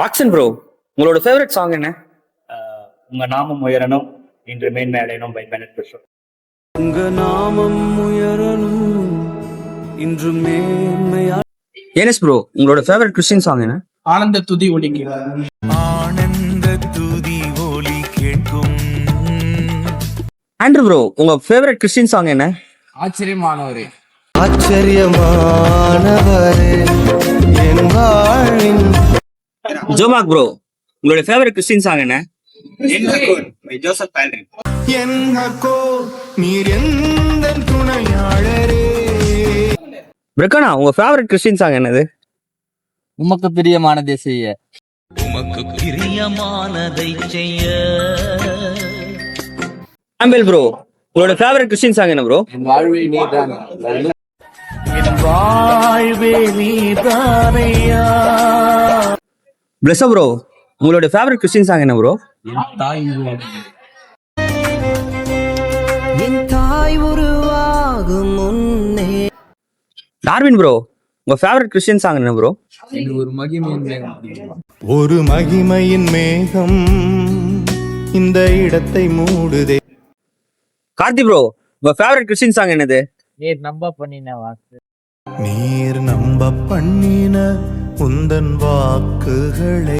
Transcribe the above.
Action bro, உங்களோட favourite song என்ன? உங்க நாமம் உயரணும் இன்று மேன்மேலையணும் பை பெனட் கிஷோர். உங்க நாமம் உயரணும் இன்று மேன்மையா. ஏனஸ் ப்ரோ, உங்களோட ஃபேவரட் கிறிஸ்டியன் சாங் என்ன? ஆனந்த துதி ஒலிக்கு. ஆனந்த துதி ஒலி கேட்கும். ஆண்ட்ரூ ப்ரோ, உங்க ஃபேவரட் கிறிஸ்டியன் சாங் என்ன? ஆச்சரியமானவரே. ஆச்சரியமானவரே என் வாழ்வின். ஜோமாக் ப்ரோ, உங்களோட ஃபேவரட் கிறிஸ்டியன் சாங் என்ன? ஜோசப் பால்ரின். என்னக்கோ நீர் எந்த துணையாளரே. பிரகானா, உங்க ஃபேவரட் கிறிஸ்டியன் சாங் என்னது? உமக்கு பிரியமானதை செய்ய. உமக்கு பிரியமானதை செய்ய. ஆம்பல் ப்ரோ, உங்களோட ஃபேவரட் கிறிஸ்டியன் சாங் என்ன ப்ரோ? என் வாழ்வில் நீதான். என் வாழ்வே நீதானையா. பிளஸ் ப்ரோ, உங்களோட ஃபேவரட் கிறிஸ்டியன் சாங் என்ன ப்ரோ? என் தாய் என் தாய் உருவாகும் முன்னே. டார்வின் ப்ரோ, உங்க ஃபேவரட் கிறிஸ்டியன் சாங் என்ன ப்ரோ? ஒரு மகிமையின் மேகம். ஒரு மகிமையின் மேகம் இந்த இடத்தை மூடுதே. கார்த்தி ப்ரோ, உங்க ஃபேவரட் கிறிஸ்டியன் சாங் என்னது? நீர் நம்ப பண்ணின வாக்கு. நீர் நம்ப பண்ணின உந்தன் வாக்குகளை